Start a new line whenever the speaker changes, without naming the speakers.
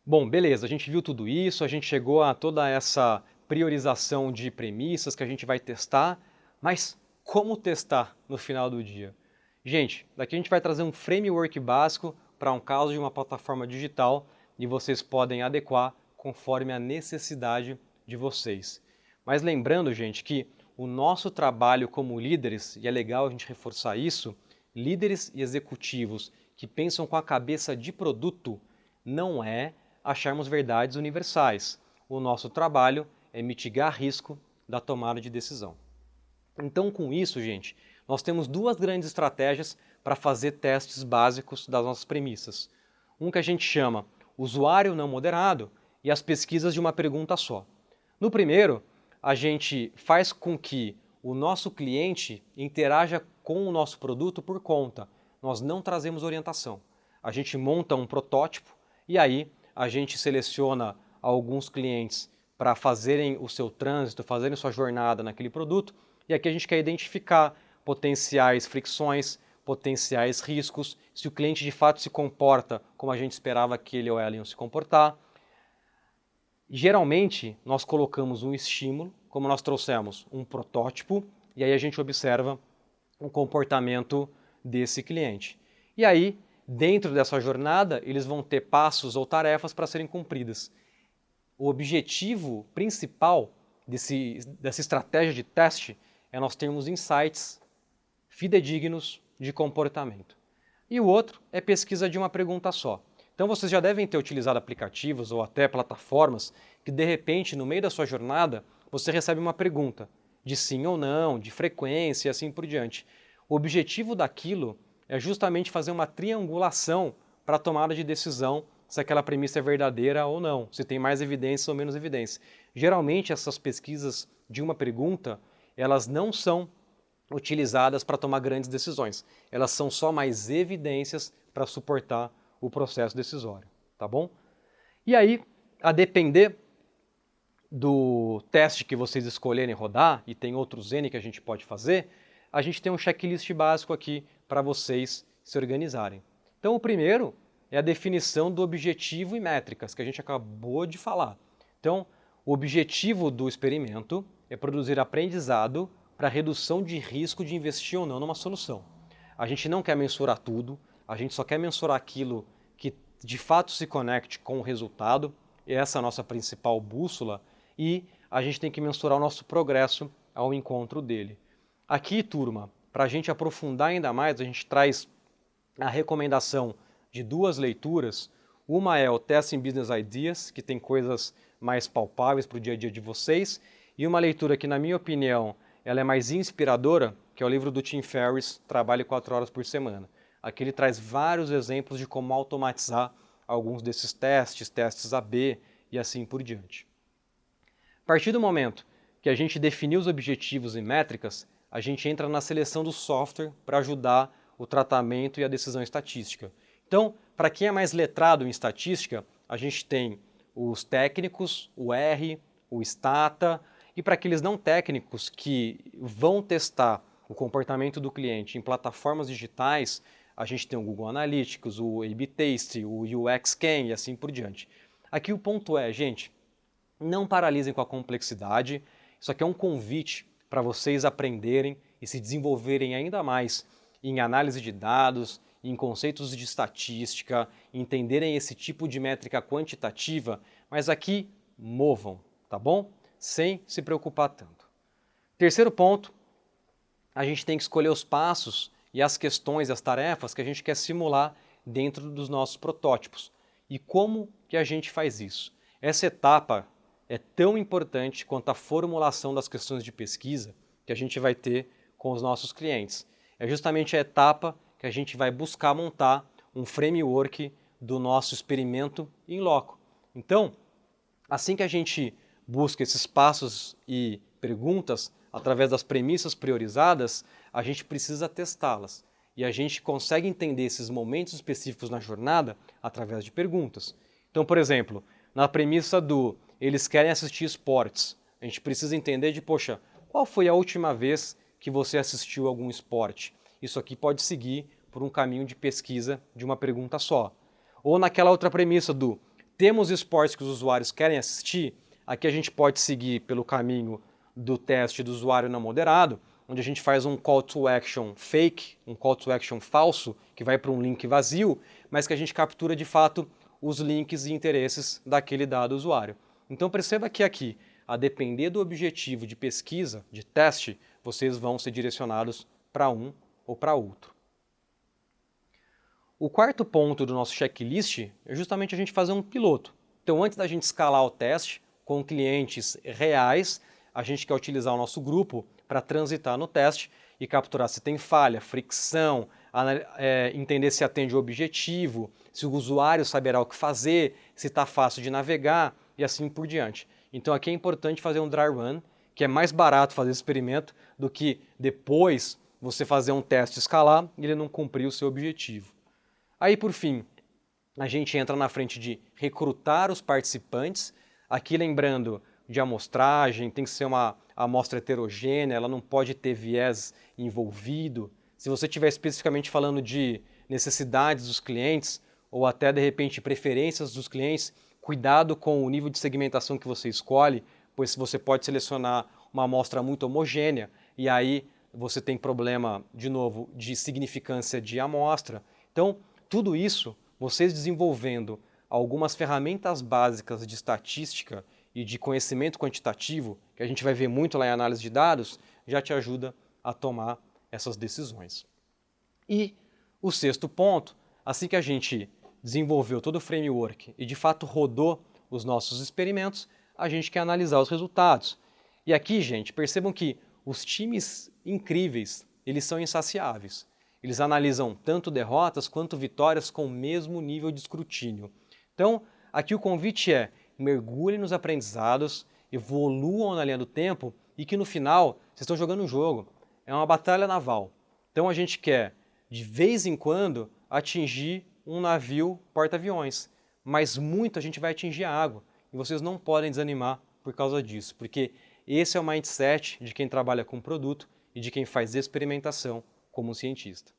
Bom, beleza, a gente viu tudo isso, a gente chegou a toda essa priorização de premissas que a gente vai testar, mas como testar no final do dia? Gente, daqui a gente vai trazer um framework básico para um caso de uma plataforma digital e vocês podem adequar conforme a necessidade de vocês. Mas lembrando, gente, que o nosso trabalho como líderes, e é legal a gente reforçar isso, líderes e executivos que pensam com a cabeça de produto, não é acharmos verdades universais. O nosso trabalho é mitigar risco da tomada de decisão. Então, com isso, gente, nós temos duas grandes estratégias para fazer testes básicos das nossas premissas. Um que a gente chama usuário não moderado e as pesquisas de uma pergunta só. No primeiro, a gente faz com que o nosso cliente interaja com o nosso produto por conta. Nós não trazemos orientação. A gente monta um protótipo e aí a gente seleciona alguns clientes para fazerem o seu trânsito, fazerem sua jornada naquele produto, e aqui a gente quer identificar potenciais fricções, potenciais riscos, se o cliente de fato se comporta como a gente esperava que ele ou ela iam se comportar. Geralmente, nós colocamos um estímulo, como nós trouxemos um protótipo, e aí a gente observa o comportamento desse cliente. E aí, dentro dessa jornada, eles vão ter passos ou tarefas para serem cumpridas. O objetivo principal dessa estratégia de teste é nós termos insights fidedignos de comportamento. E o outro é pesquisa de uma pergunta só. Então vocês já devem ter utilizado aplicativos ou até plataformas que de repente no meio da sua jornada você recebe uma pergunta de sim ou não, de frequência e assim por diante. O objetivo daquilo é justamente fazer uma triangulação para a tomada de decisão se aquela premissa é verdadeira ou não, se tem mais evidência ou menos evidência. Geralmente essas pesquisas de uma pergunta, elas não são utilizadas para tomar grandes decisões. Elas são só mais evidências para suportar o processo decisório, tá bom? E aí, a depender do teste que vocês escolherem rodar, e tem outros N que a gente pode fazer, a gente tem um checklist básico aqui para vocês se organizarem. Então, o primeiro é a definição do objetivo e métricas, que a gente acabou de falar. Então, o objetivo do experimento é produzir aprendizado para redução de risco de investir ou não numa solução. A gente não quer mensurar tudo, a gente só quer mensurar aquilo que de fato se conecte com o resultado, essa é a nossa principal bússola, e a gente tem que mensurar o nosso progresso ao encontro dele. Aqui, turma, para a gente aprofundar ainda mais, a gente traz a recomendação de duas leituras. Uma é o Testing Business Ideas, que tem coisas mais palpáveis para o dia a dia de vocês, e uma leitura que, na minha opinião, ela é mais inspiradora, que é o livro do Tim Ferriss, Trabalhe 4 horas por semana. Aqui ele traz vários exemplos de como automatizar alguns desses testes, testes AB e assim por diante. A partir do momento que a gente definiu os objetivos e métricas, a gente entra na seleção do software para ajudar o tratamento e a decisão estatística. Então, para quem é mais letrado em estatística, a gente tem os técnicos, o R, o Stata, e para aqueles não técnicos que vão testar o comportamento do cliente em plataformas digitais, a gente tem o Google Analytics, o A/B Taste, o UX Scan e assim por diante. Aqui o ponto é, gente, não paralisem com a complexidade, isso aqui é um convite para vocês aprenderem e se desenvolverem ainda mais em análise de dados, em conceitos de estatística, entenderem esse tipo de métrica quantitativa, mas aqui movam, tá bom? Sem se preocupar tanto. Terceiro ponto, a gente tem que escolher os passos e as questões, as tarefas que a gente quer simular dentro dos nossos protótipos. E como que a gente faz isso? Essa etapa é tão importante quanto a formulação das questões de pesquisa que a gente vai ter com os nossos clientes. É justamente a etapa que a gente vai buscar montar um framework do nosso experimento em loco. Então, assim que a gente busca esses passos e perguntas através das premissas priorizadas, a gente precisa testá-las. E a gente consegue entender esses momentos específicos na jornada através de perguntas. Então, por exemplo, na premissa do eles querem assistir esportes, a gente precisa entender de, poxa, qual foi a última vez que você assistiu algum esporte? Isso aqui pode seguir por um caminho de pesquisa de uma pergunta só. Ou naquela outra premissa do Temos esportes que os usuários querem assistir, aqui a gente pode seguir pelo caminho do teste do usuário não moderado, onde a gente faz um call to action fake, um call to action falso, que vai para um link vazio, mas que a gente captura de fato os links e interesses daquele dado usuário. Então perceba que aqui, a depender do objetivo de pesquisa, de teste, vocês vão ser direcionados para um ou para outro. O quarto ponto do nosso checklist é justamente a gente fazer um piloto. Então, antes da gente escalar o teste com clientes reais, a gente quer utilizar o nosso grupo para transitar no teste e capturar se tem falha, fricção, entender se atende o objetivo, se o usuário saberá o que fazer, se está fácil de navegar e assim por diante. Então aqui é importante fazer um dry run, que é mais barato fazer esse experimento do que depois você fazer um teste escalar e ele não cumprir o seu objetivo. Aí, por fim, a gente entra na frente de recrutar os participantes. Aqui, lembrando de amostragem, tem que ser uma amostra heterogênea, ela não pode ter viés envolvido. Se você estiver especificamente falando de necessidades dos clientes ou até, de repente, preferências dos clientes, cuidado com o nível de segmentação que você escolhe, pois você pode selecionar uma amostra muito homogênea e aí você tem problema, de novo, de significância de amostra. Então, tudo isso, vocês desenvolvendo algumas ferramentas básicas de estatística e de conhecimento quantitativo, que a gente vai ver muito lá em análise de dados, já te ajuda a tomar essas decisões. E o sexto ponto, assim que a gente desenvolveu todo o framework e de fato rodou os nossos experimentos, a gente quer analisar os resultados. E aqui, gente, percebam que os times incríveis, eles são insaciáveis. Eles analisam tanto derrotas quanto vitórias com o mesmo nível de escrutínio. Então, aqui o convite é: mergulhem nos aprendizados, evoluam na linha do tempo e que no final vocês estão jogando um jogo. É uma batalha naval. Então a gente quer, de vez em quando, atingir um navio porta-aviões. Mas muito a gente vai atingir a água. E vocês não podem desanimar por causa disso, porque esse é o mindset de quem trabalha com produto e de quem faz experimentação como cientista.